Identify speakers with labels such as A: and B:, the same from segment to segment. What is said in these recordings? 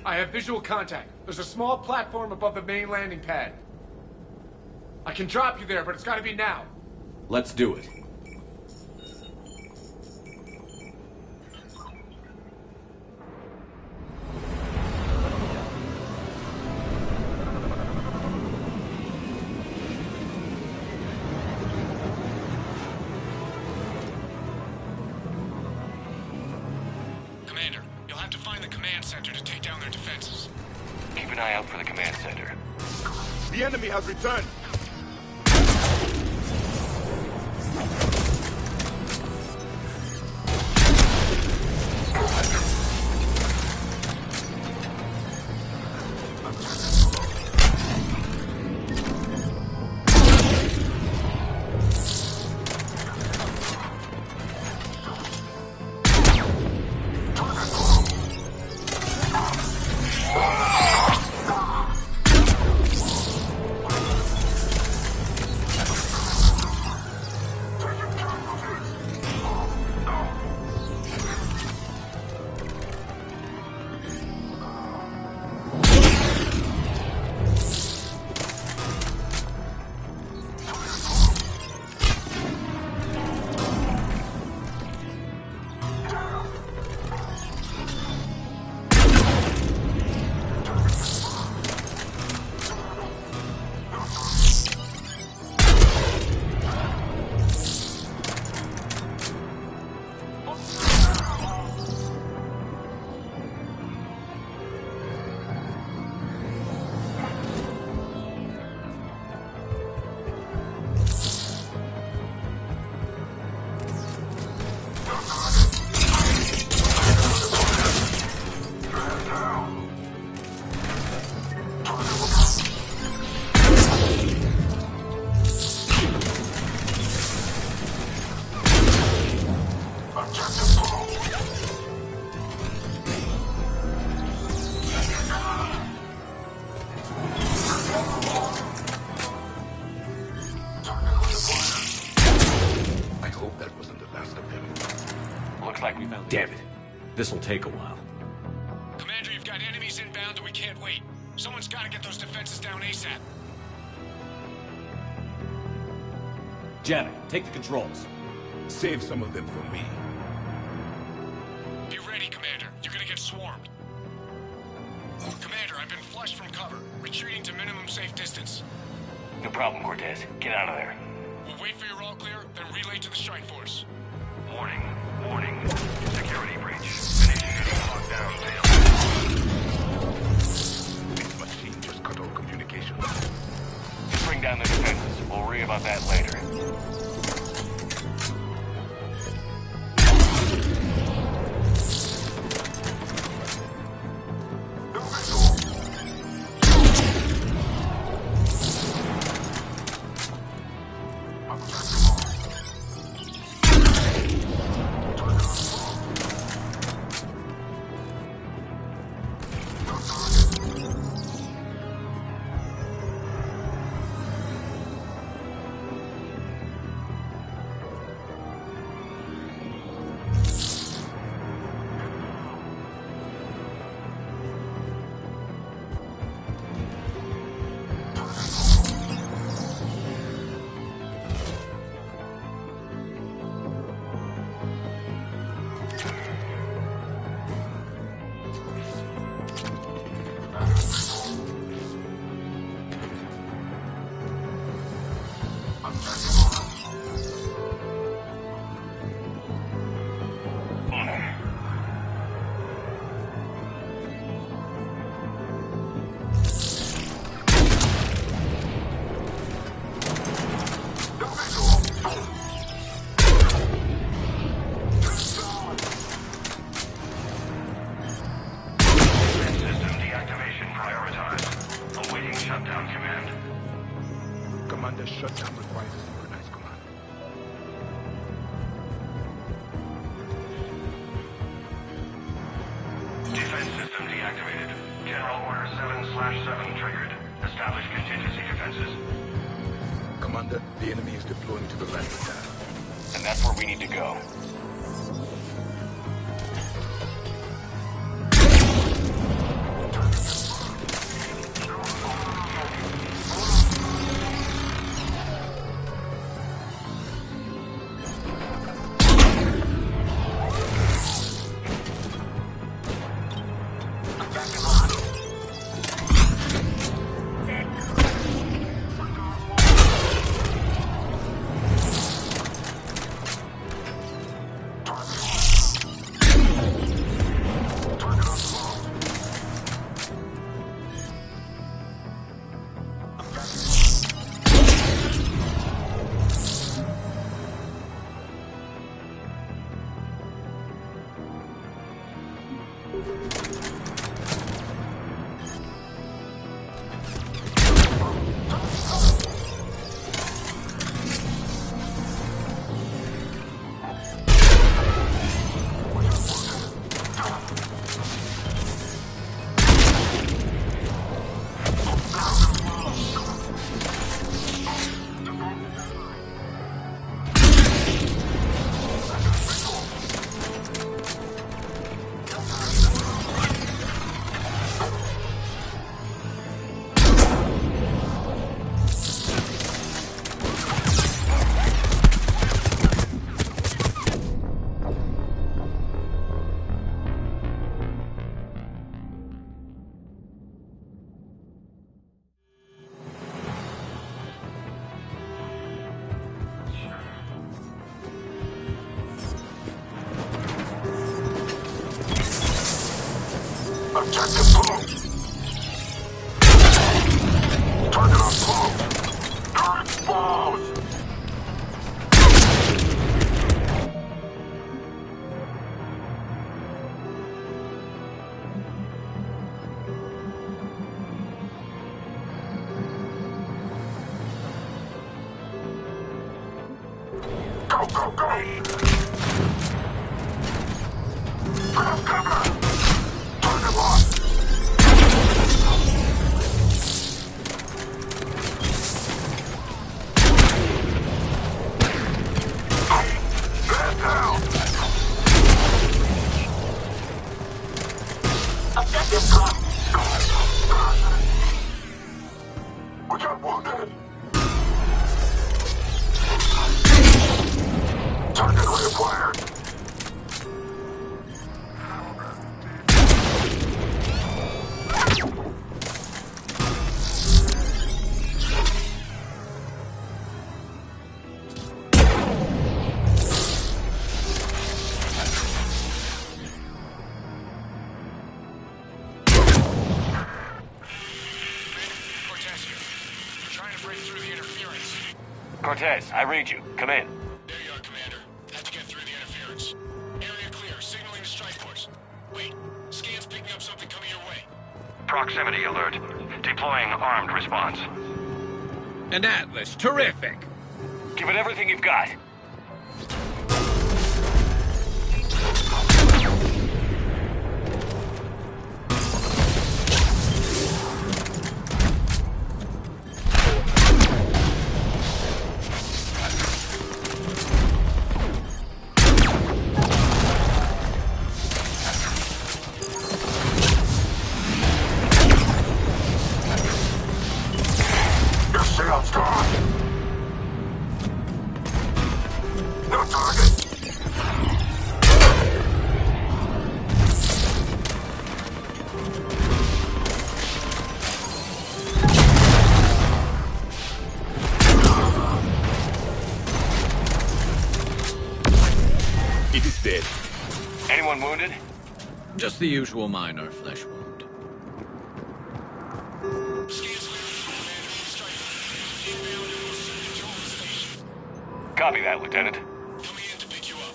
A: I have visual contact. There's a small platform above the main landing pad. I can drop you there, but it's gotta be now.
B: Let's do it.
A: Commander, you'll have to find the command center to take down their defenses.
C: Keep an eye out for the command center.
D: The enemy has returned.
B: Damn it. This'll take a while.
A: Commander, you've got enemies inbound and we can't wait. Someone's gotta get those defenses down ASAP.
B: Janet, take the controls.
D: Save some of them for me.
A: Be ready, Commander. You're gonna get swarmed. Commander, I've been flushed from cover. Retreating to minimum safe distance.
C: No problem, Cortez. Get out of there.
A: We'll wait for your all clear, then relay to the strike force.
E: Warning. Warning. Security breach. Initiating lockdown failed.
D: This machine just cut all communication.
C: Bring down the defenses. We'll worry about that later.
D: Commander, shutdown requires a synchronized command.
E: Defense system deactivated. General Order 7/7 triggered. Establish contingency defenses.
D: Commander, the enemy is deploying to the landing pad.
C: And that's where we need to go.
D: Objective pull. Target on pull. Turret exposed. Go, go, go! Grab cover! Target lost! Man down! Objective cut! We got wounded! Target reacquired.
E: Cortez here. We're trying to break through the interference.
C: Cortez, I read you. Come in.
E: There you are, Commander. Have to get through the interference. Area clear. Signaling to strike force. Wait. Scan's picking up something coming your way. Proximity alert. Deploying armed response.
F: An Atlas, terrific!
C: Give it everything you've got.
D: Your shield's gone! No target!
F: It is dead.
C: Anyone wounded?
F: Just the usual minor flesh wound.
E: Scan's clear. Strike force. Inbound and will soon control the station.
C: Copy that, Lieutenant.
E: Coming in to pick you up.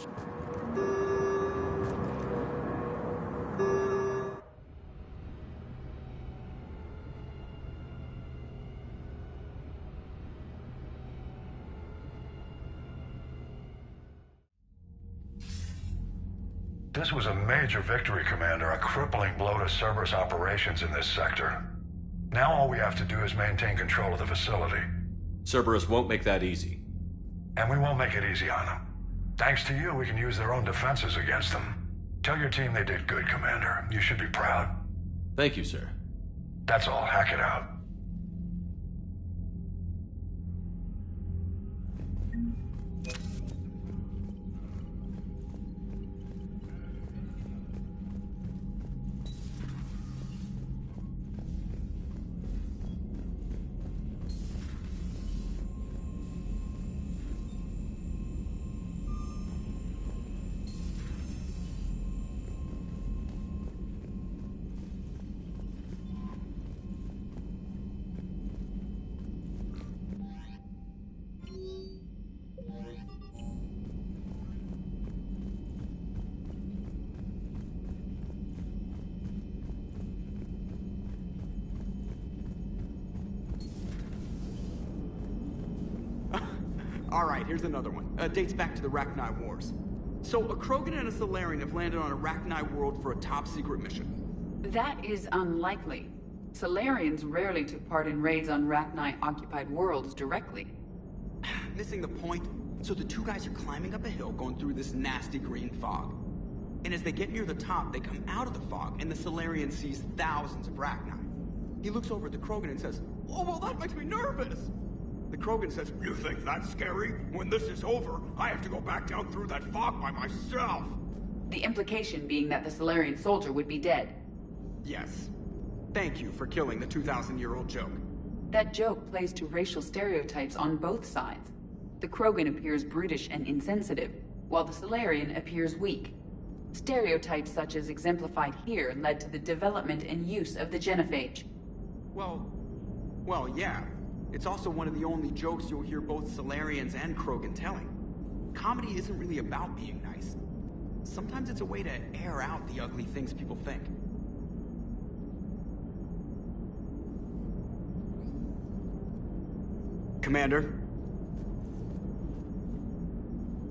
G: This was a major victory, Commander, a crippling blow to Cerberus operations in this sector. Now all we have to do is maintain control of the facility.
B: Cerberus won't make that easy.
G: And we won't make it easy on them. Thanks to you, we can use their own defenses against them. Tell your team they did good, Commander. You should be proud.
B: Thank you, sir.
G: That's all. Hack it out.
H: Alright, here's another one. Dates back to the Rachni Wars. So, a Krogan and a Salarian have landed on a Rachni world for a top-secret mission.
I: That is unlikely. Salarians rarely took part in raids on Rachni-occupied worlds directly.
H: Missing the point? So the two guys are climbing up a hill going through this nasty green fog. And as they get near the top, they come out of the fog, and the Salarian sees thousands of Rachni. He looks over at the Krogan and says, "Oh, well, that makes me nervous!" The Krogan says, "You think that's scary? When this is over, I have to go back down through that fog by myself!"
I: The implication being that the Salarian soldier would be dead.
H: Yes. Thank you for killing the 2,000-year-old joke.
I: That joke plays to racial stereotypes on both sides. The Krogan appears brutish and insensitive, while the Salarian appears weak. Stereotypes such as exemplified here led to the development and use of the genophage.
H: Well, yeah. It's also one of the only jokes you'll hear both Salarians and Krogan telling. Comedy isn't really about being nice. Sometimes it's a way to air out the ugly things people think. Commander?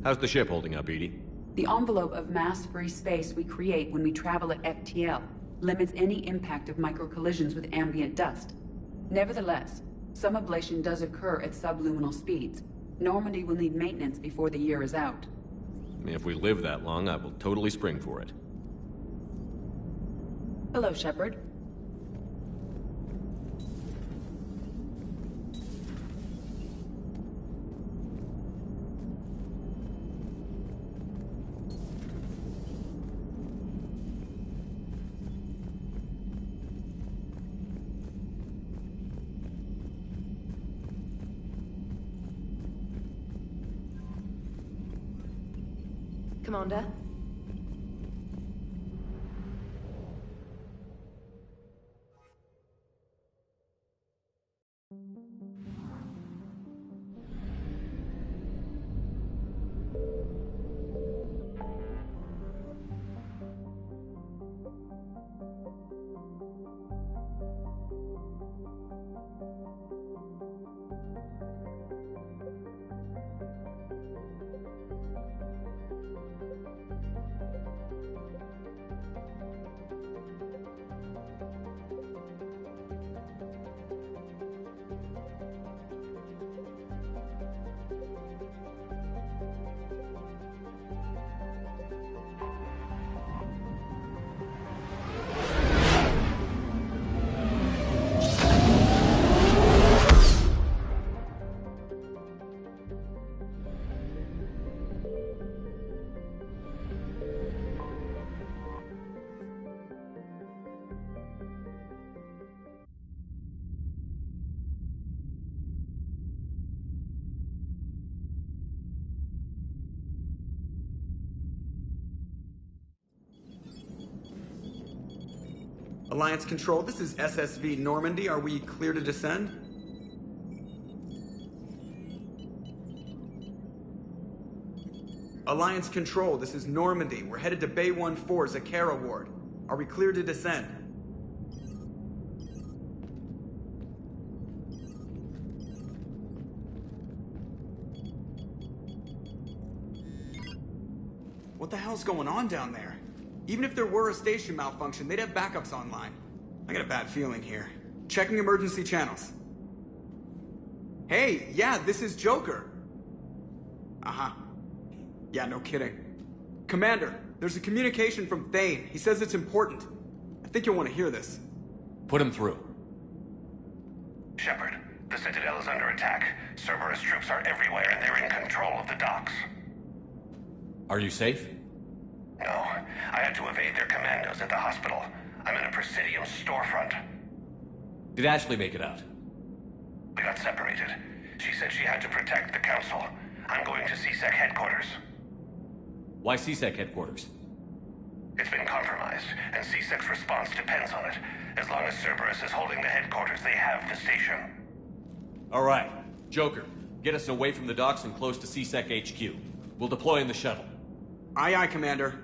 B: How's the ship holding up, Edie?
I: The envelope of mass-free space we create when we travel at FTL limits any impact of micro-collisions with ambient dust. Nevertheless, some ablation does occur at subluminal speeds. Normandy will need maintenance before the year is out.
B: If we live that long, I will totally spring for it.
I: Hello, Shepard.
J: Commander?
H: Alliance Control, this is SSV Normandy. Are we clear to descend? Alliance Control, this is Normandy. We're headed to Bay 1-4, Zakara Ward. Are we clear to descend? What the hell's going on down there? Even if there were a station malfunction, they'd have backups online. I got a bad feeling here. Checking emergency channels. Hey, yeah, this is Joker. Uh-huh. Yeah, no kidding. Commander, there's a communication from Thane. He says it's important. I think you'll want to hear this.
B: Put him through.
E: Shepard, the Citadel is under attack. Cerberus troops are everywhere and they're in control of the docks.
B: Are you safe?
E: No, I had to evade their commandos at the hospital. I'm in a Presidium storefront.
B: Did Ashley make it out?
E: We got separated. She said she had to protect the Council. I'm going to CSEC headquarters.
B: Why CSEC headquarters?
E: It's been compromised, and CSEC's response depends on it. As long as Cerberus is holding the headquarters, they have the station.
B: All right. Joker, get us away from the docks and close to CSEC HQ. We'll deploy in the shuttle.
H: Aye, aye, Commander.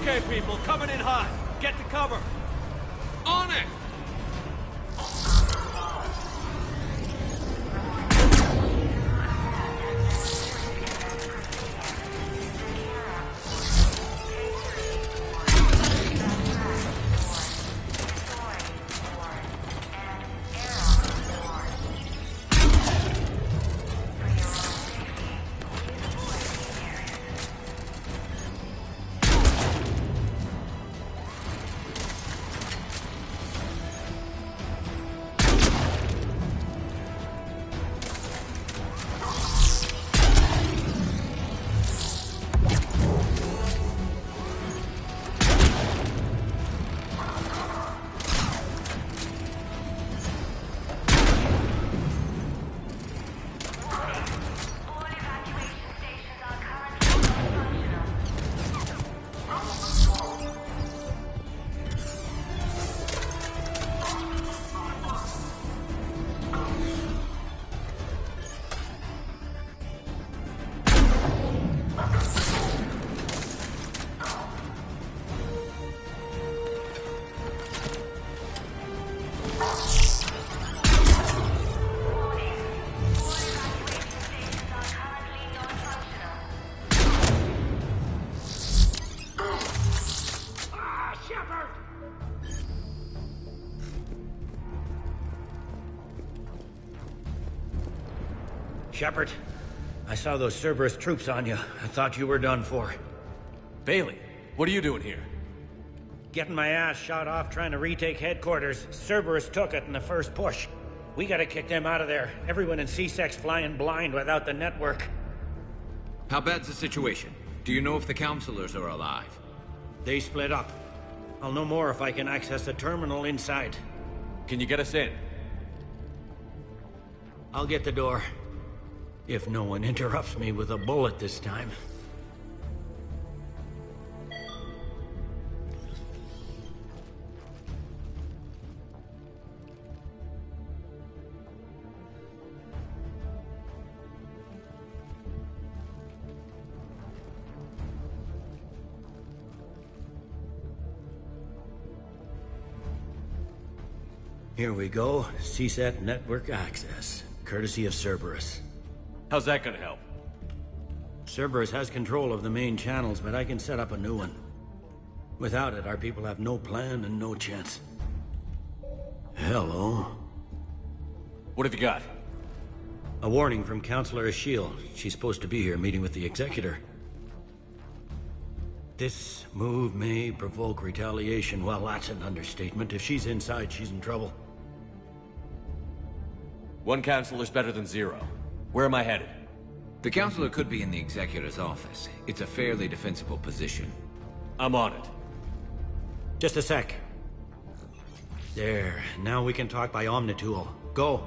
B: Okay, people, coming in hot. Get to cover.
F: On it!
K: Shepard, I saw those Cerberus troops on you. I thought you were done for.
B: Bailey, what are you doing here?
K: Getting my ass shot off trying to retake headquarters. Cerberus took it in the first push. We gotta kick them out of there. Everyone in C-Sec's flying blind without the network.
F: How bad's the situation? Do you know if the counselors are alive?
K: They split up. I'll know more if I can access the terminal inside.
B: Can you get us in?
K: I'll get the door. If no one interrupts me with a bullet this time. Here we go. CSAT network access, courtesy of Cerberus.
B: How's that gonna help?
K: Cerberus has control of the main channels, but I can set up a new one. Without it, our people have no plan and no chance. Hello.
B: What have you got?
K: A warning from Counselor Ashiel. She's supposed to be here meeting with the Executor. This move may provoke retaliation. Well, that's an understatement. If she's inside, she's in trouble.
B: One counselor's better than zero. Where am I headed?
F: The counselor could be in the Executor's office. It's a fairly defensible position.
B: I'm on it.
K: Just a sec. There. Now we can talk by Omnitool. Go.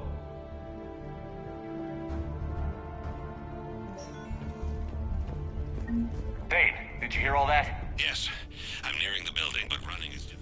C: Dane, did you hear all that?
E: Yes. I'm nearing the building, but running is difficult.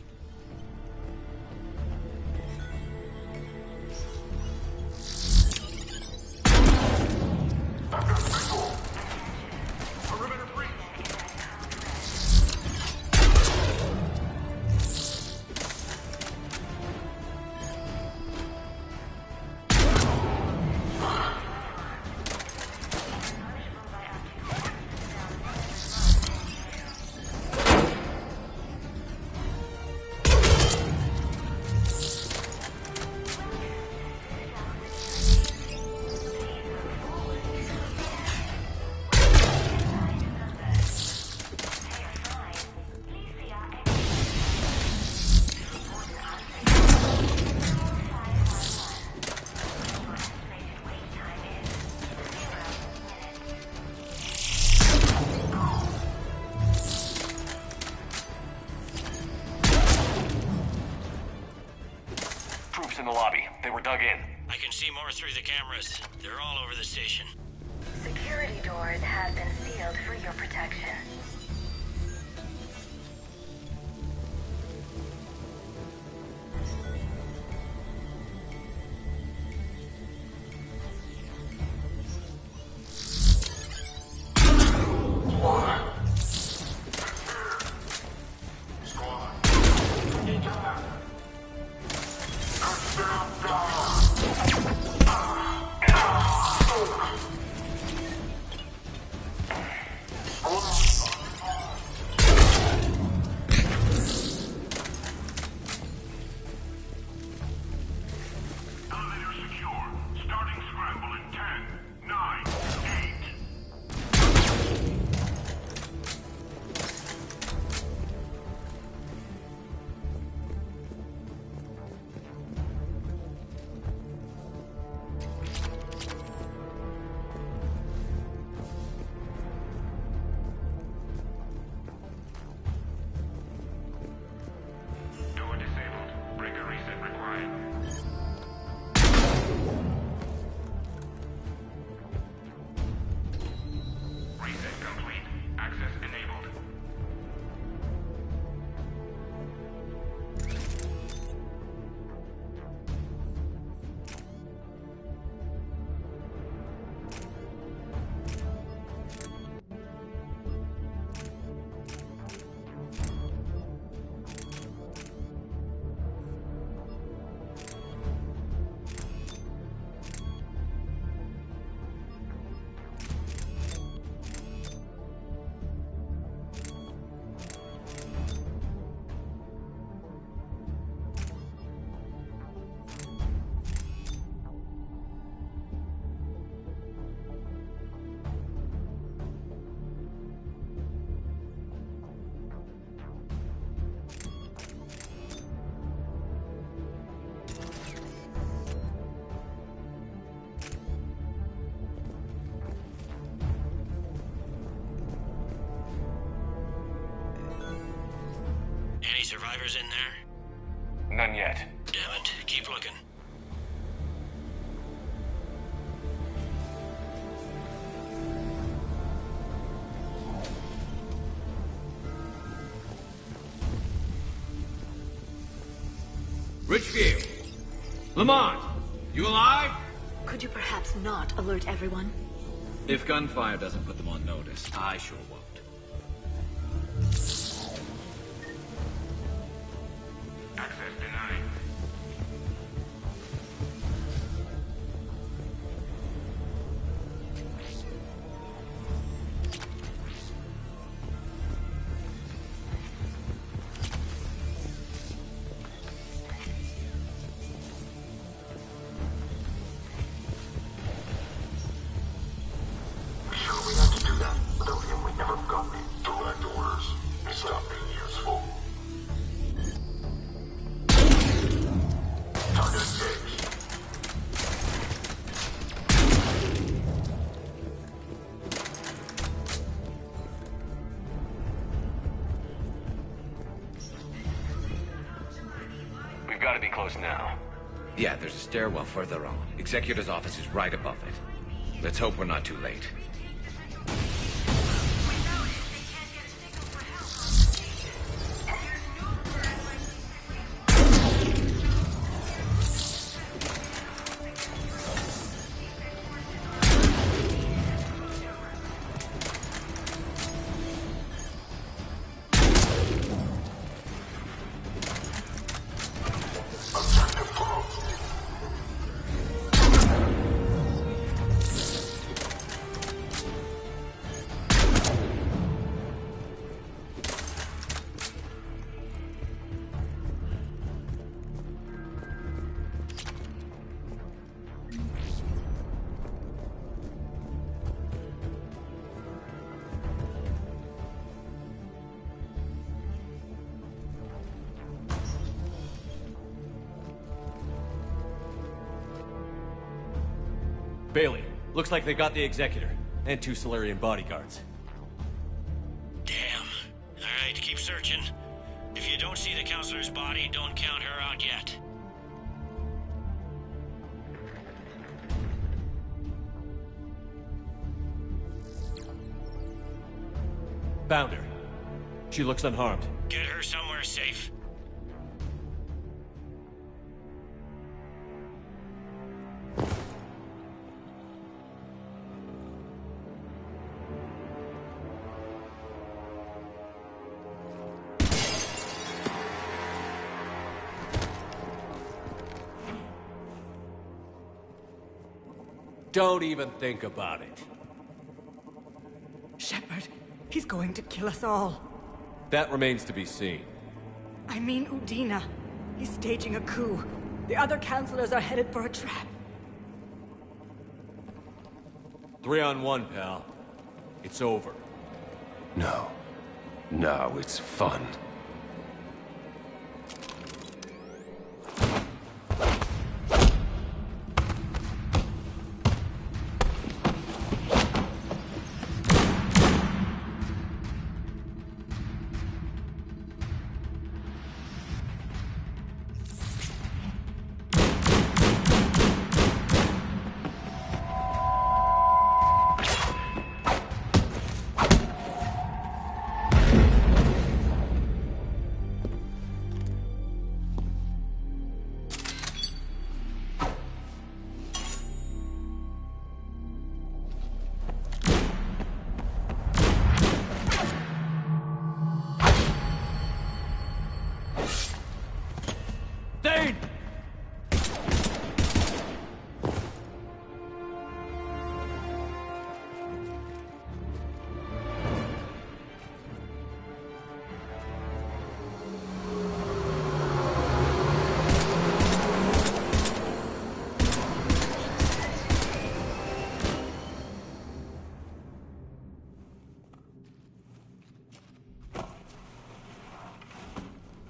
C: In the lobby. They were dug in.
K: I can see more through the cameras. They're all over the station.
L: Security doors have been sealed for your protection.
C: nothing yet.
E: Damn it. Keep looking.
F: Richfield! Lamont! You alive?
J: Could you perhaps not alert everyone?
F: If gunfire doesn't put them on notice, I sure won't.
E: Access denied.
C: We've got to be close now.
F: Yeah, there's a stairwell further on. Executor's office is right above it. Let's hope we're not too late.
B: Bailey, looks like they got the Executor, and 2 Salarian bodyguards.
E: Damn. Alright, keep searching. If you don't see the counselor's body, don't count her out yet.
B: Found her. She looks unharmed.
E: Get her somewhere safe.
B: Don't even think about it.
M: Shepard, he's going to kill us all.
B: That remains to be seen.
M: I mean Udina. He's staging a coup. The other counselors are headed for a trap.
B: 3-on-1, pal. It's over.
N: No. No, it's fun.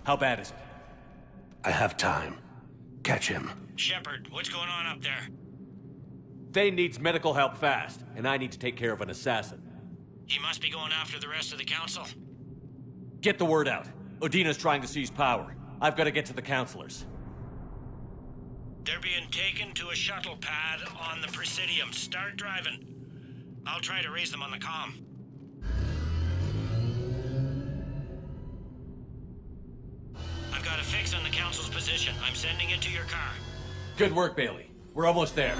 B: How bad is it?
N: I have time. Catch him.
E: Shepard, what's going on up there?
B: Thane needs medical help fast, and I need to take care of an assassin.
E: He must be going after the rest of the council.
B: Get the word out. Udina's trying to seize power. I've got to get to the counselors.
K: They're being taken to a shuttle pad on the Presidium. Start driving. I'll try to raise them on the comm. I've got a fix on the Council's position. I'm sending it to your car.
B: Good work, Bailey. We're almost there.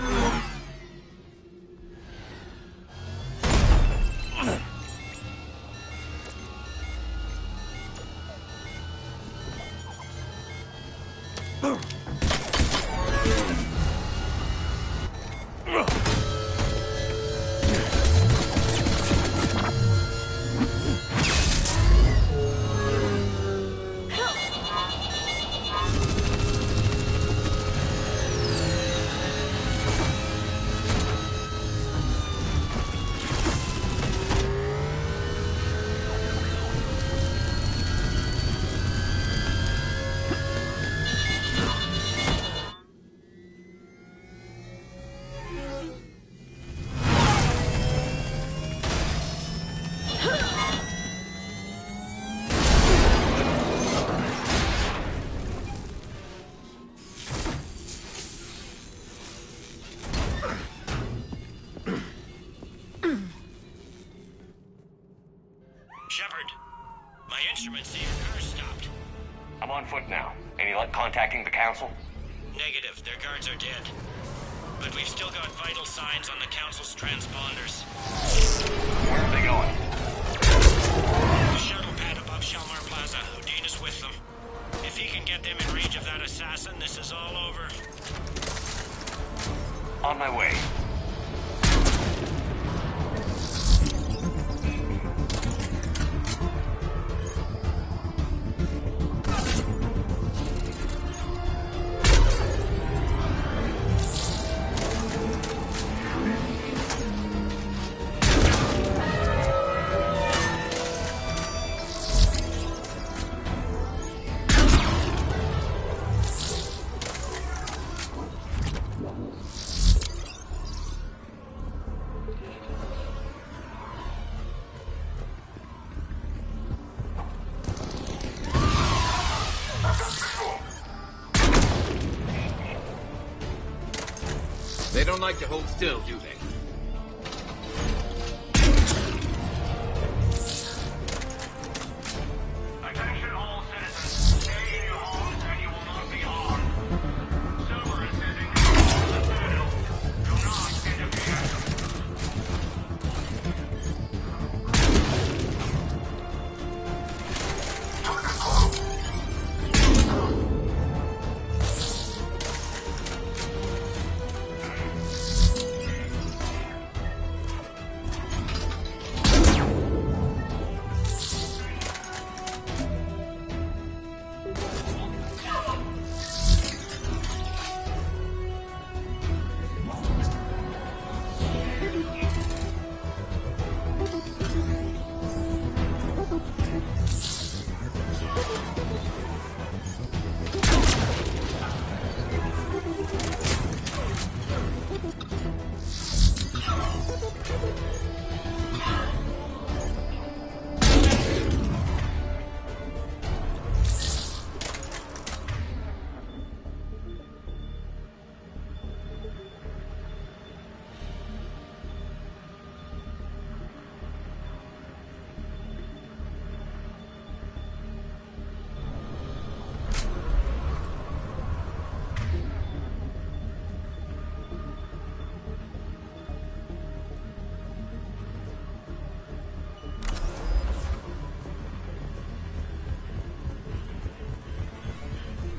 K: Shepard, my instruments say your car's stopped.
C: I'm on foot now. Any luck contacting the Council?
K: Negative. Their guards are dead. But we've still got vital signs on the Council's transponders.
C: Where are they going?
K: The shuttle pad above Shalmar Plaza. Houdin is with them. If he can get them in range of that assassin, this is all over.
C: On my way.
F: They don't like to hold still, do they?
E: Attention all citizens. Stay in your homes and you will not be harmed. Cerberus is in control of the Citadel. Do not interfere.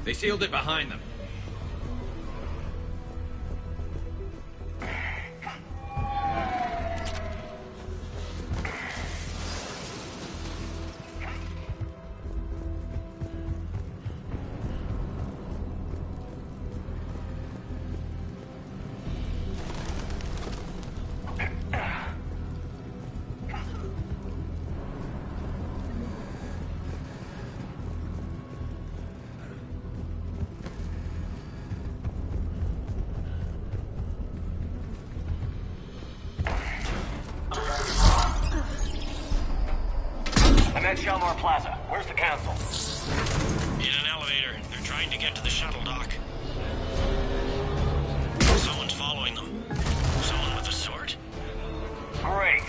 F: They sealed it behind them.
C: I'm at Shalmar Plaza. Where's the Council?
K: In an elevator. They're trying to get to the shuttle dock.
E: following them. Someone with a sword.
C: Great.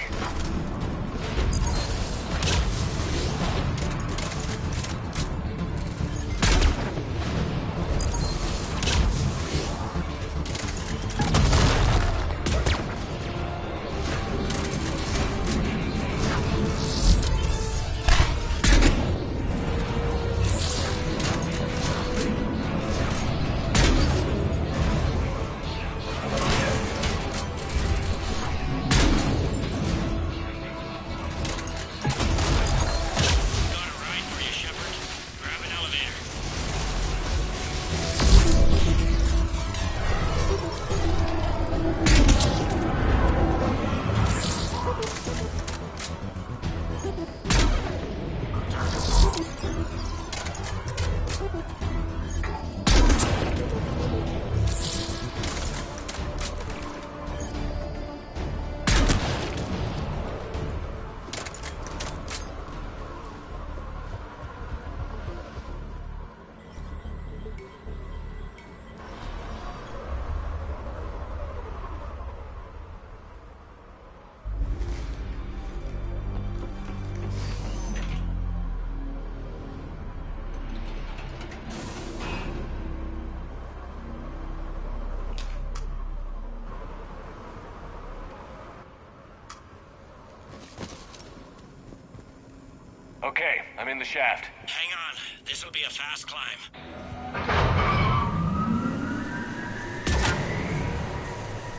C: Okay, I'm in the shaft.
E: Hang on. This'll be a fast climb.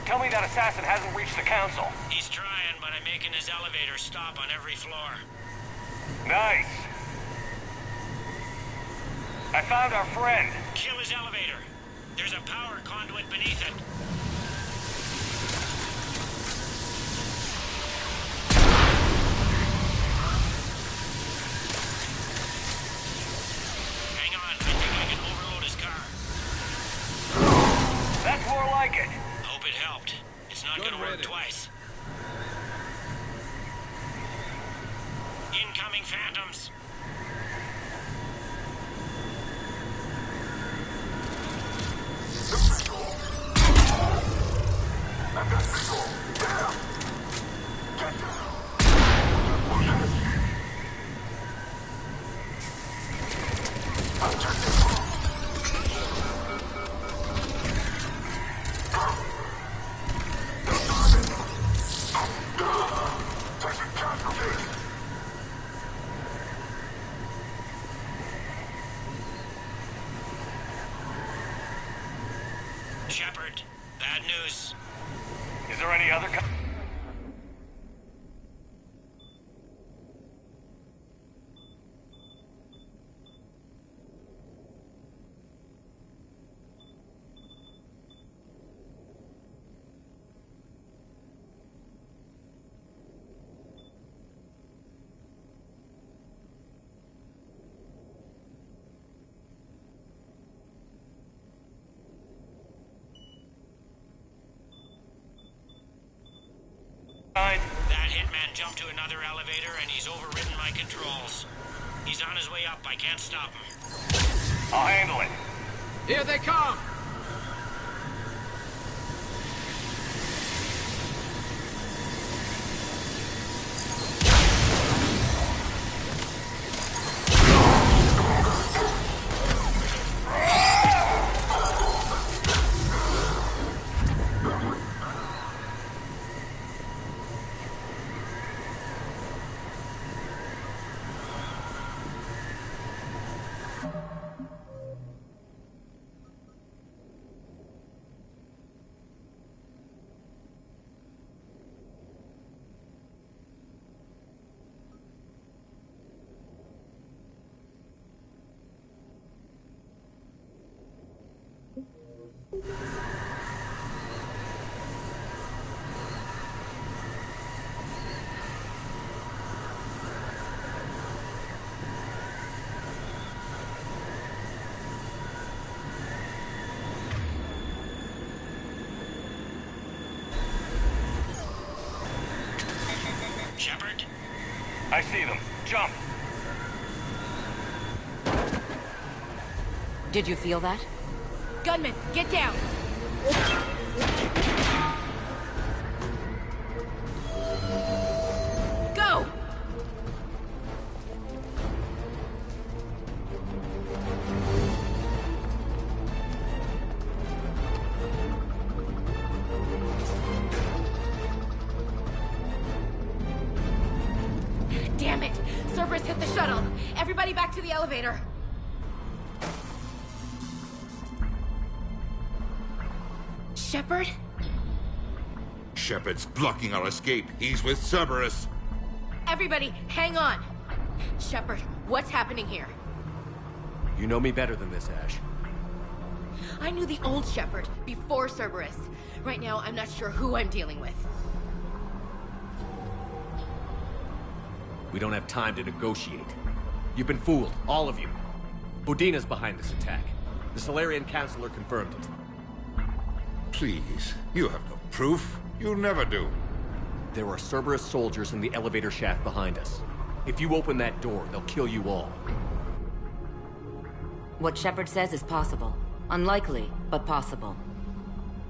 C: Tell me that assassin hasn't reached the council.
E: He's trying, but I'm making his elevator stop on every floor.
C: Nice. I found our friend.
E: Kill his elevator. There's a power conduit beneath it. Hang on, I think I can overload his car.
C: That's more like it.
E: Hope it helped. It's not gonna work twice. Incoming phantoms. Shepard, bad news.
C: Is there any other
E: That hitman jumped to another elevator and he's overridden my controls. He's on his way up. I can't stop him.
C: I'll handle it.
A: Here they come!
E: Shepard?
C: I see them. Jump!
O: Did you feel that?
M: Gunman, get down!
O: Everybody back to the elevator. Shepard?
P: Shepard's blocking our escape. He's with Cerberus.
O: Everybody, hang on. Shepard, what's happening here?
B: You know me better than this, Ash.
O: I knew the old Shepard before Cerberus. Right now, I'm not sure who I'm dealing with.
B: We don't have time to negotiate. You've been fooled, all of you. Udina's behind this attack. The Solarian Councilor confirmed it.
P: Please, you have no proof. You never do.
B: There are Cerberus soldiers in the elevator shaft behind us. If you open that door, they'll kill you all.
Q: What Shepard says is possible. Unlikely, but possible.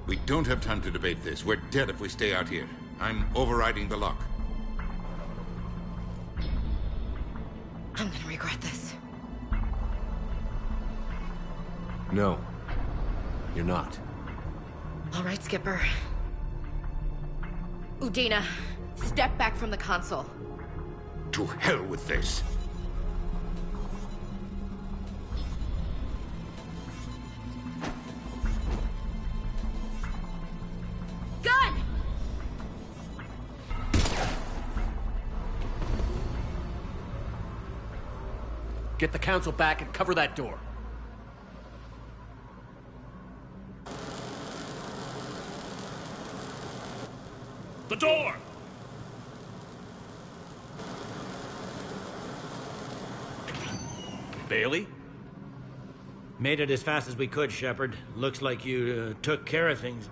P: We don't have time to debate this. We're dead if we stay out here. I'm overriding the lock.
O: I'm gonna regret this.
B: No. You're not.
O: All right, Skipper. Udina, step back from the console.
P: To hell with this.
O: Gun!
B: Get the Council back and cover that door.
C: The door!
B: Bailey?
K: Made it as fast as we could, Shepard. Looks like you took care of things.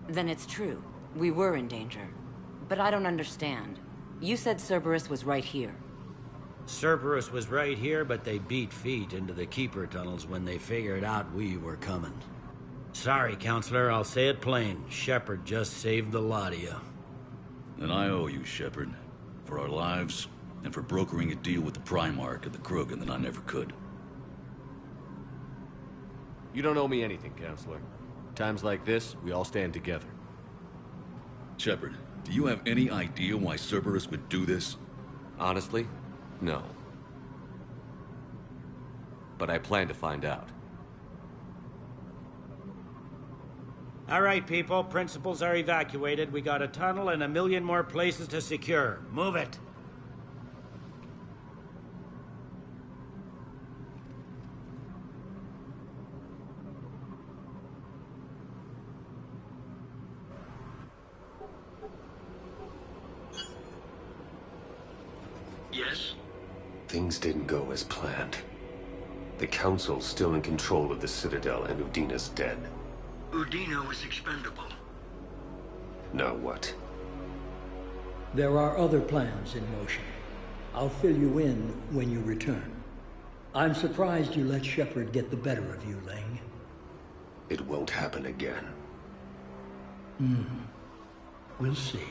Q: Then it's true. We were in danger. But I don't understand. You said Cerberus was right here.
K: Cerberus was right here, but they beat feet into the Keeper tunnels when they figured out we were coming. Sorry, Counselor, I'll say it plain. Shepard just saved the lot of you.
R: And I owe you, Shepard. For our lives, and for brokering a deal with the Primarch of the Krogan that I never could.
B: You don't owe me anything, Counselor. Times like this, we all stand together.
R: Shepard, do you have any idea why Cerberus would do this?
B: Honestly, no. But I plan to find out.
K: All right, people. Principals are evacuated. We got a tunnel and 1 million more places to secure. Move it.
E: Yes?
N: Things didn't go as planned. The Council's still in control of the Citadel and Udina's dead.
E: Udina was expendable.
N: Now what?
S: There are other plans in motion. I'll fill you in when you return. I'm surprised you let Shepard get the better of you, Ling.
N: It won't happen again.
S: We'll see.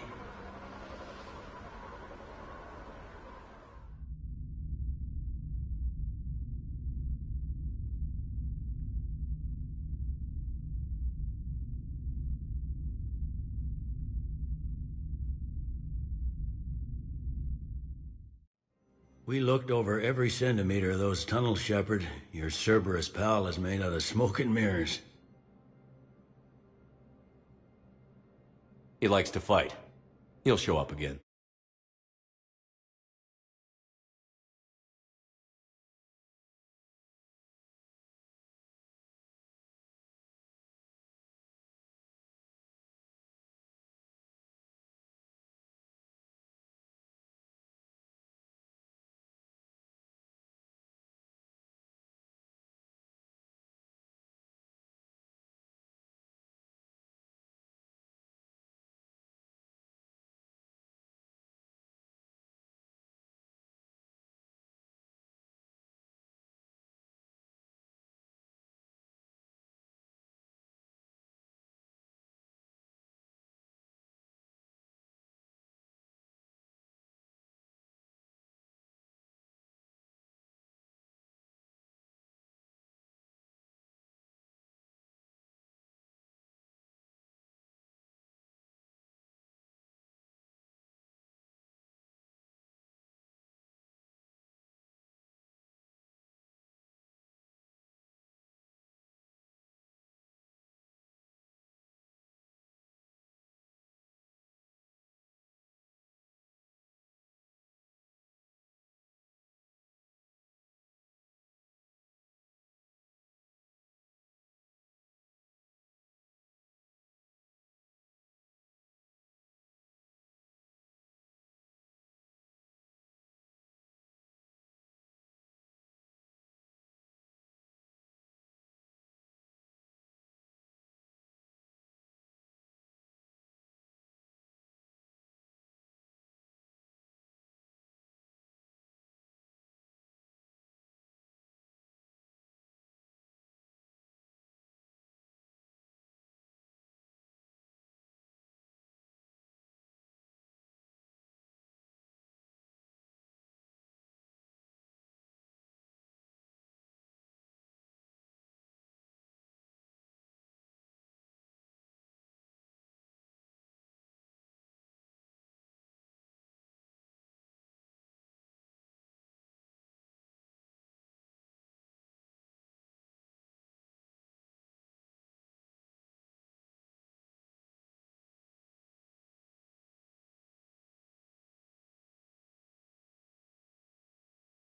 K: We looked over every centimeter of those tunnels, Shepard. Your Cerberus pal is made out of smoke and mirrors.
B: He likes to fight. He'll show up again.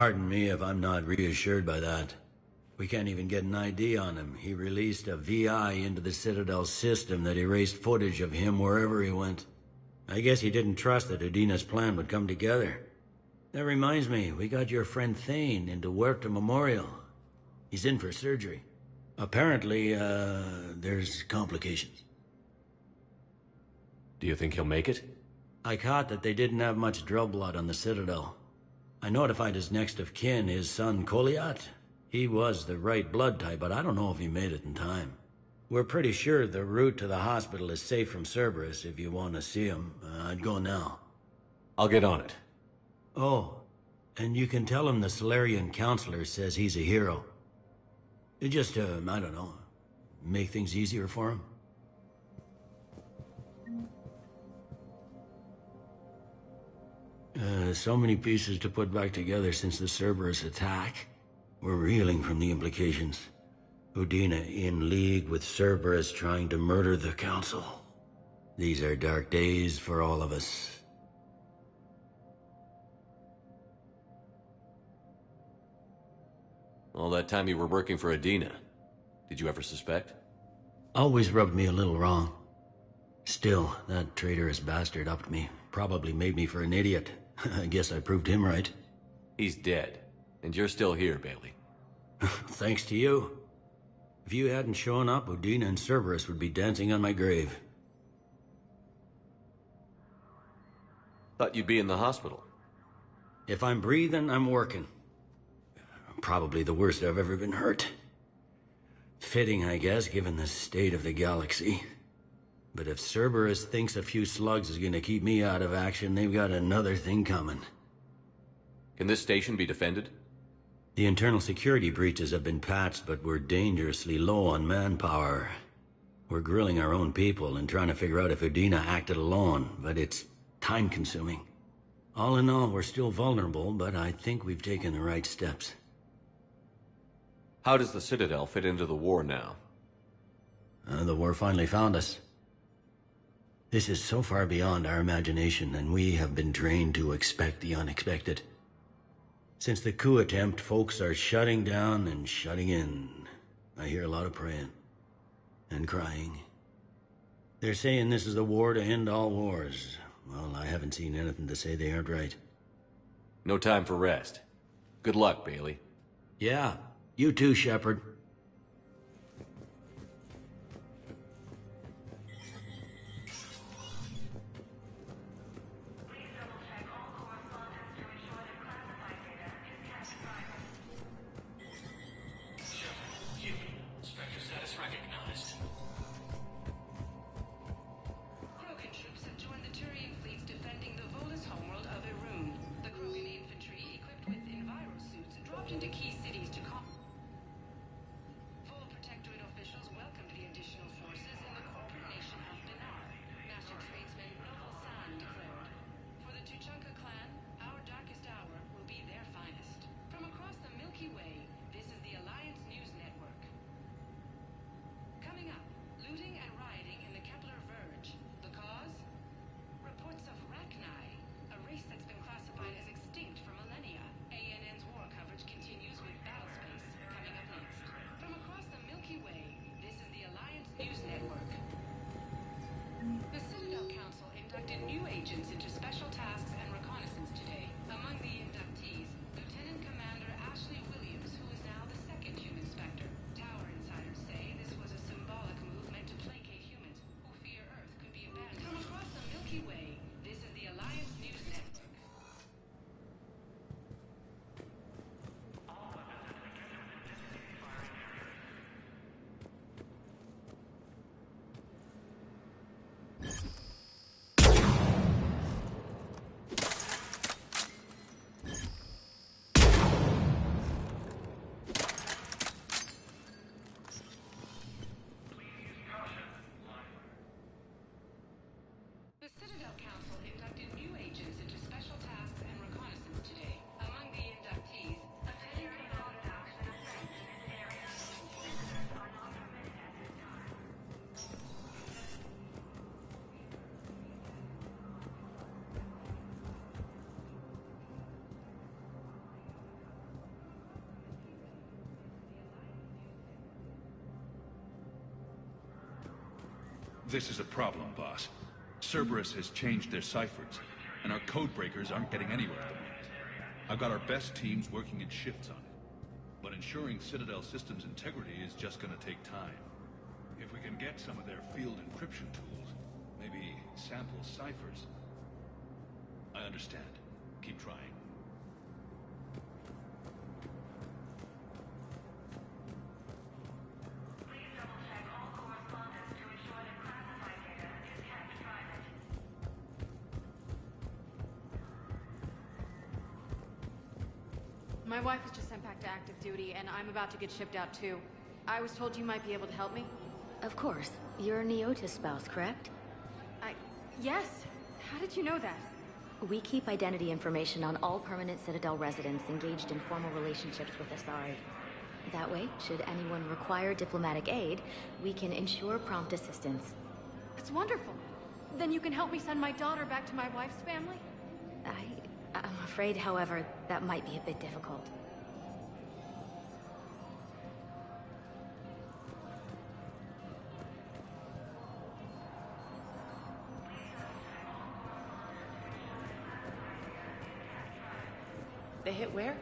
K: Pardon me if I'm not reassured by that. We can't even get an ID on him. He released a VI into the Citadel system that erased footage of him wherever he went. I guess he didn't trust that Udina's plan would come together. That reminds me, we got your friend Thane into Huerta Memorial. He's in for surgery. Apparently, there's complications.
B: Do you think he'll make it?
K: I caught that they didn't have much drill blood on the Citadel. I notified his next of kin, his son Koliat. He was the right blood type, but I don't know if he made it in time. We're pretty sure the route to the hospital is safe from Cerberus. If you want to see him, I'd go now.
B: I'll get on it.
K: Oh, and you can tell him the Solarian Counselor says he's a hero. It just, I don't know, make things easier for him. So many pieces to put back together since the Cerberus attack. We're reeling from the implications. Udina in league with Cerberus trying to murder the Council. These are dark days for all of us.
B: All that time you were working for Udina, did you ever suspect?
K: Always rubbed me a little wrong. Still, that traitorous bastard upped me. Probably made me for an idiot. I guess I proved him right.
B: He's dead, and you're still here, Bailey.
K: Thanks to you. If you hadn't shown up, Udina and Cerberus would be dancing on my grave.
B: Thought you'd be in the hospital.
K: If I'm breathing, I'm working. Probably the worst I've ever been hurt. Fitting, I guess, given the state of the galaxy. But if Cerberus thinks a few slugs is gonna keep me out of action, they've got another thing coming.
B: Can this station be defended?
K: The internal security breaches have been patched, but we're dangerously low on manpower. We're grilling our own people and trying to figure out if Udina acted alone, but it's time-consuming. All in all, we're still vulnerable, but I think we've taken the right steps.
B: How does the Citadel fit into the war now?
K: The war finally found us. This is so far beyond our imagination, and we have been trained to expect the unexpected. Since the coup attempt, folks are shutting down and shutting in. I hear a lot of praying. And crying. They're saying this is the war to end all wars. Well, I haven't seen anything to say they aren't right.
B: No time for rest. Good luck, Bailey.
K: Yeah, you too, Shepard.
R: This is a problem, boss. Cerberus has changed their ciphers, and our code breakers aren't getting anywhere at the moment. I've got our best teams working in shifts on it. But ensuring Citadel systems integrity is just gonna take time. If we can get some of their field encryption tools, maybe sample ciphers. I understand. Keep trying.
T: My wife was just sent back to active duty, and I'm about to get shipped out too. I was told you might be able to help me.
J: Of course. You're Neota's spouse, correct?
T: Yes. How did you know that?
J: We keep identity information on all permanent Citadel residents engaged in formal relationships with Asari. That way, should anyone require diplomatic aid, we can ensure prompt assistance.
T: It's wonderful. Then you can help me send my daughter back to my wife's family?
J: I'm afraid, however, that might be a bit difficult.
U: They hit where?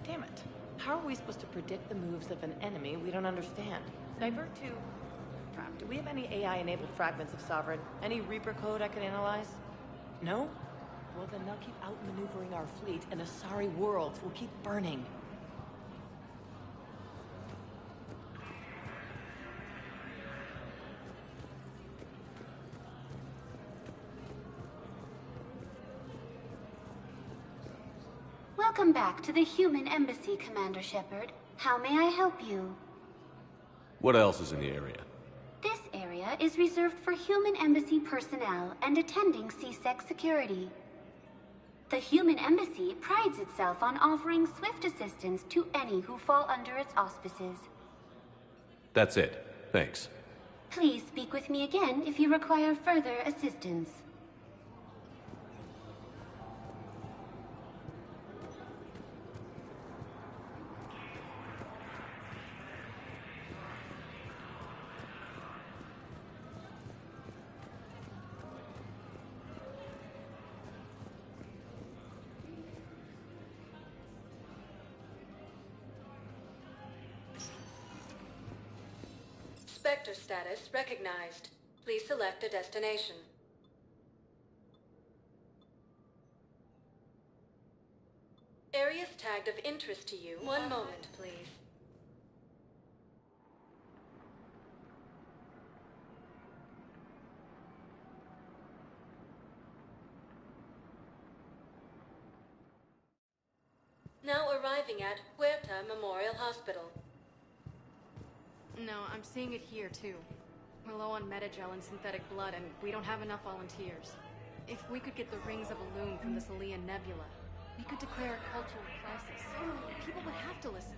U: Damn it. How are we supposed to predict the moves of an enemy we don't understand? Divert to... Crap, do we have any AI-enabled fragments of Sovereign? Any Reaper code I can analyze? No? Well, then they'll keep outmaneuvering our fleet, and Asari worlds will keep burning.
V: Welcome back to the Human Embassy, Commander Shepard. How may I help you?
B: What else is in the area?
V: This area is reserved for Human Embassy personnel and attending CSEC security. The Human Embassy prides itself on offering swift assistance to any who fall under its auspices.
B: That's it. Thanks.
V: Please speak with me again if you require further assistance.
W: Spectre status recognized. Please select a destination. Areas tagged of interest to you. One moment, please. Now arriving at Huerta Memorial Hospital.
T: No, I'm seeing it here, too. We're low on metagel and synthetic blood, and we don't have enough volunteers. If we could get the rings of Elune from the Salian Nebula, we could declare a cultural crisis. People would have to listen.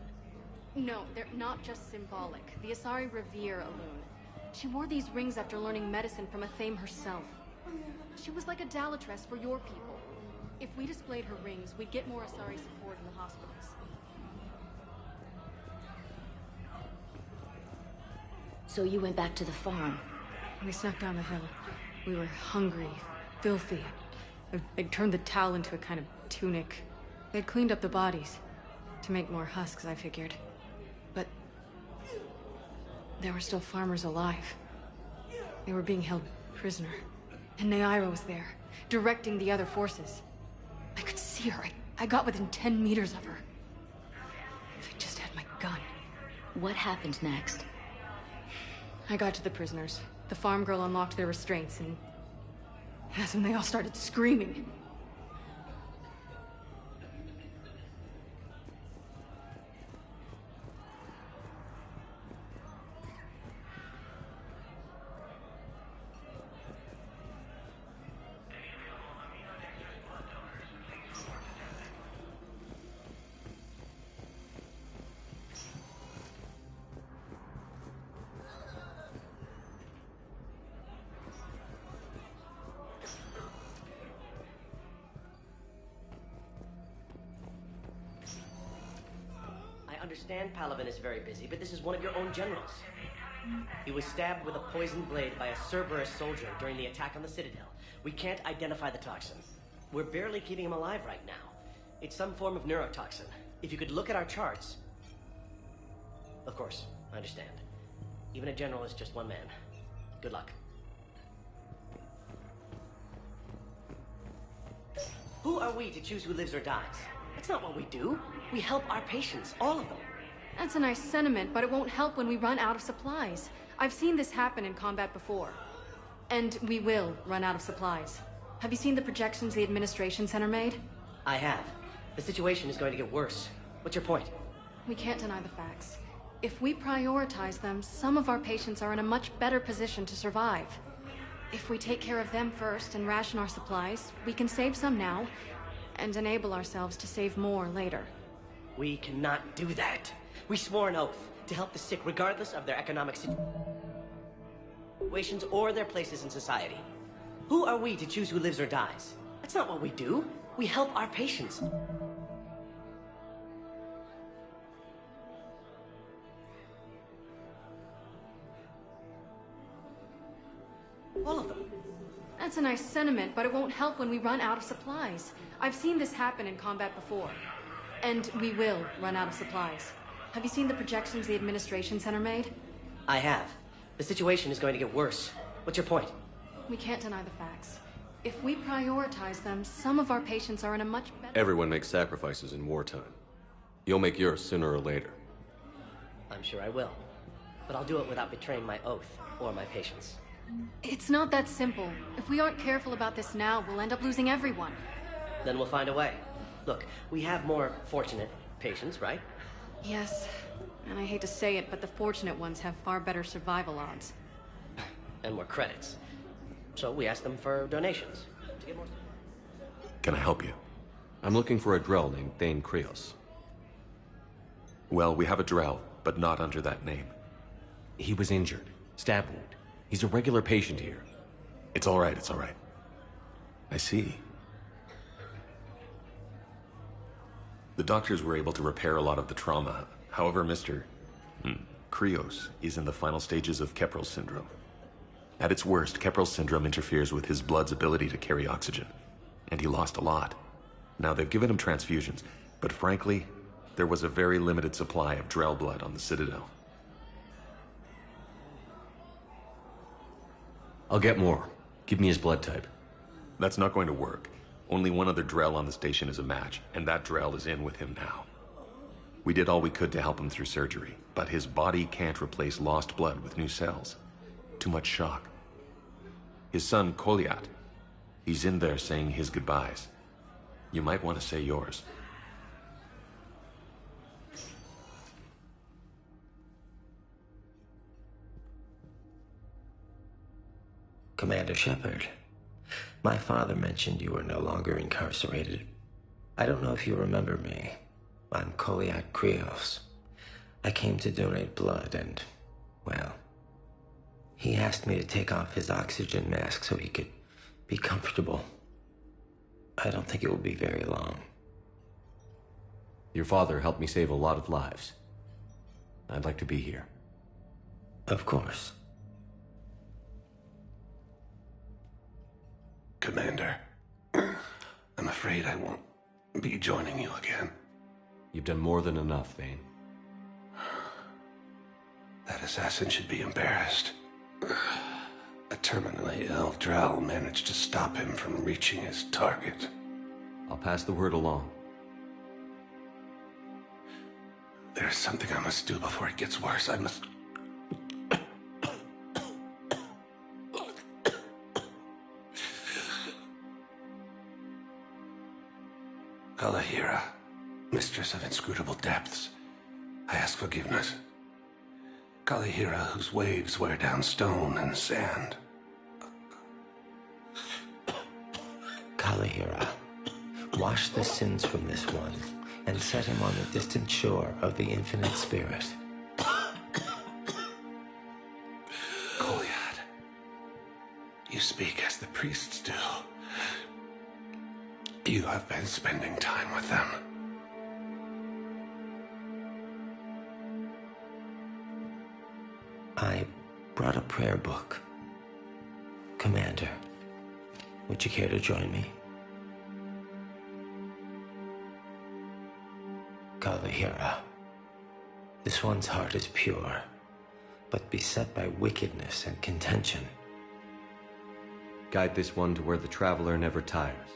T: No, they're not just symbolic. The Asari revere Elune. She wore these rings after learning medicine from Athame herself. She was like a Dalatress for your people. If we displayed her rings, we'd get more Asari support in the hospitals.
J: So you went back to the farm?
T: We snuck down the hill. We were hungry, filthy. They'd turned the towel into a kind of tunic. They'd cleaned up the bodies. To make more husks, I figured. But there were still farmers alive. They were being held prisoner. And Neaira was there, directing the other forces. I could see her. I got within 10 meters of her. If I just had my gun.
J: What happened next?
T: I got to the prisoners. The farm girl unlocked their restraints, and that's when they all started screaming.
X: I understand Palaven is very busy, but this is one of your own generals.
D: He was stabbed with a poisoned blade by a Cerberus soldier during the attack on the Citadel. We can't identify the toxin. We're barely keeping him alive right now. It's some form of neurotoxin. If you could look at our charts... Of course, I understand. Even a general is just one man. Good luck. Who are we to choose who lives or dies? That's not what we do. We help our patients, all of them.
T: That's a nice sentiment, but it won't help when we run out of supplies. I've seen this happen in combat before. And we will run out of supplies. Have you seen the projections the Administration Center made?
D: I have. The situation is going to get worse. What's your point?
T: We can't deny the facts. If we prioritize them, some of our patients are in a much better position to survive. If we take care of them first and ration our supplies, we can save some now, and enable ourselves to save more later.
D: We cannot do that. We swore an oath to help the sick regardless of their economic situations or their places in society. Who are we to choose who lives or dies? That's not what we do. We help our patients. All of them.
T: That's a nice sentiment, but it won't help when we run out of supplies. I've seen this happen in combat before. And we will run out of supplies. Have you seen the projections the Administration Center made?
D: I have. The situation is going to get worse. What's your point?
T: We can't deny the facts. If we prioritize them, some of our patients are in a much better...
N: Everyone makes sacrifices in wartime. You'll make yours sooner or later.
D: I'm sure I will. But I'll do it without betraying my oath or my patients.
T: It's not that simple. If we aren't careful about this now, we'll end up losing everyone.
D: Then we'll find a way. Look, we have more fortunate patients, right?
T: Yes. And I hate to say it, but the fortunate ones have far better survival odds.
D: And more credits. So we asked them for donations. To get more...
N: Can I help you? I'm looking for a Drell named Thane Krios. Well, we have a Drell, but not under that name.
B: He was injured. Stab wound. He's a regular patient here.
N: It's all right, it's all right. I see. The doctors were able to repair a lot of the trauma. However, Mr. Krios is in the final stages of Keprel's syndrome. At its worst, Keprel's syndrome interferes with his blood's ability to carry oxygen, and he lost a lot. Now, they've given him transfusions, but frankly, there was a very limited supply of Drell blood on the Citadel.
B: I'll get more. Give me his blood type.
N: That's not going to work. Only one other Drell on the station is a match, and that Drell is in with him now. We did all we could to help him through surgery, but his body can't replace lost blood with new cells. Too much shock. His son, Kolyat, he's in there saying his goodbyes. You might want to say yours.
G: Commander Shepard, my father mentioned you were no longer incarcerated. I don't know if you remember me. I'm Kolyat Krios. I came to donate blood and, well, he asked me to take off his oxygen mask so he could be comfortable. I don't think it will be very long.
B: Your father helped me save a lot of lives. I'd like to be here.
G: Of course.
I: Commander, I'm afraid I won't be joining you again.
B: You've done more than enough, Thane.
I: That assassin should be embarrassed. A terminally ill Drell managed to stop him from reaching his target.
B: I'll pass the word along.
I: There's something I must do before it gets worse. I must... Kalahira, mistress of inscrutable depths, I ask forgiveness. Kalahira, whose waves wear down stone and sand.
G: Kalahira, wash the sins from this one and set him on the distant shore of the infinite spirit.
I: Kolyat, you speak as the priests do. You have been spending time with them.
G: I brought a prayer book. Commander, would you care to join me? Kalahira. This one's heart is pure, but beset by wickedness and contention.
B: Guide this one to where the traveler never tires,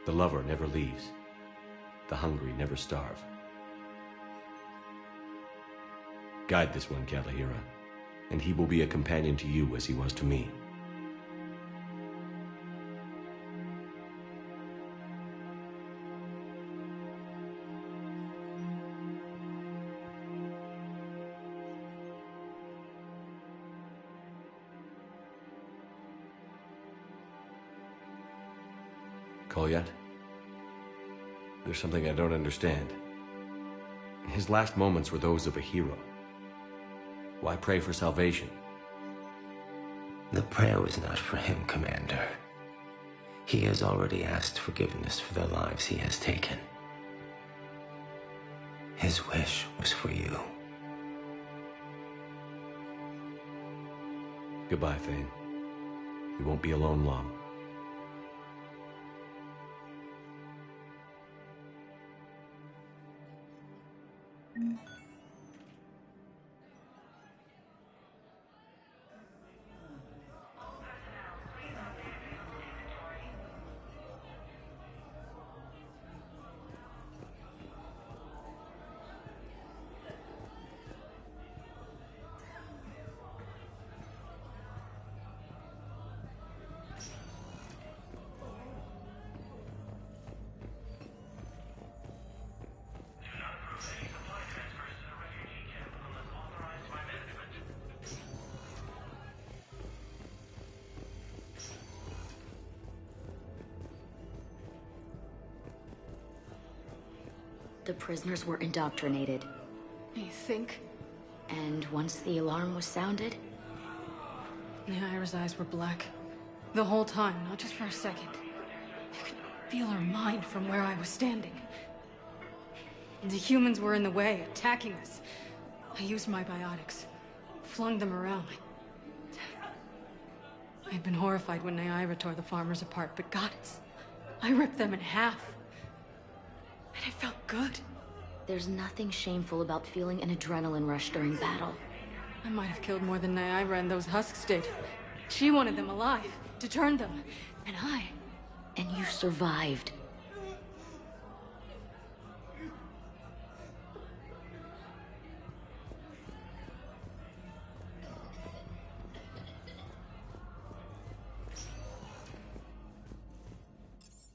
B: the lover never leaves, the hungry never starve. Guide this one, Kalahira, and he will be a companion to you as he was to me. Kolyat? There's something I don't understand. His last moments were those of a hero. Why pray for salvation?
G: The prayer was not for him, Commander. He has already asked forgiveness for the lives he has taken. His wish was for you.
B: Goodbye, Thane. You won't be alone long.
J: The prisoners were indoctrinated.
T: You think?
J: And once the alarm was sounded...
T: Nyra's eyes were black. The whole time, not just for a second. I could feel her mind from where I was standing. The humans were in the way, attacking us. I used my biotics. Flung them around. I had been horrified when Nyra tore the farmers apart, but goddess, I ripped them in half. And I felt good.
J: There's nothing shameful about feeling an adrenaline rush during battle.
T: I might have killed more than Nyra and those husks did. She wanted them alive, to turn them. And I...
J: And you survived.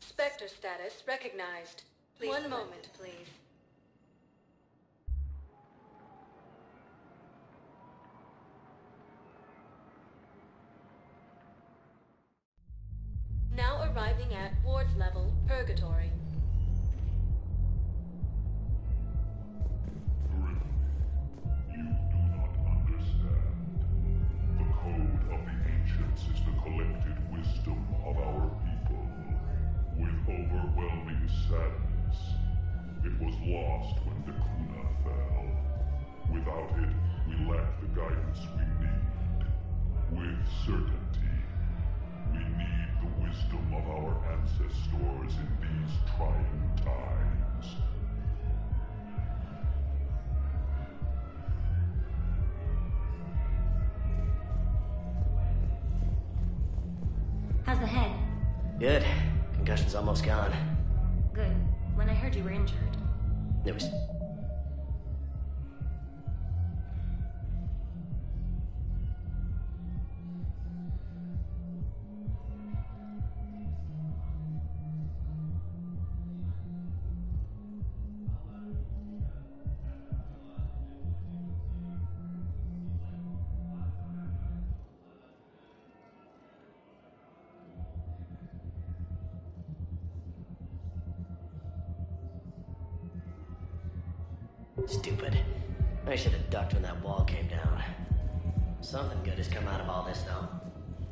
W: Spectre status recognized. One moment, please. Now arriving at Ward's level, Purgatory.
F: You do not understand. The code of the ancients is the collected wisdom of our people. With overwhelming sadness, it was lost when Dakuna fell. Without it, we lack the guidance we need. With certainty, we need the wisdom of our ancestors in these trying times.
H: How's the head?
D: Good. Concussion's almost gone.
H: Good. When I heard you were injured.
D: It was... Stupid. I should have ducked when that wall came down. Something good has come out of all this, though.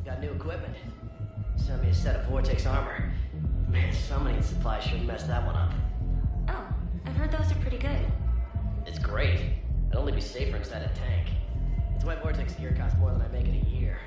D: Got new equipment. Sent me a set of Vortex armor. Man, summoning supply sure messed that one up.
H: Oh, I've heard those are pretty good.
D: It's great. I'd only be safer inside a tank. It's why Vortex gear costs more than I make in a year.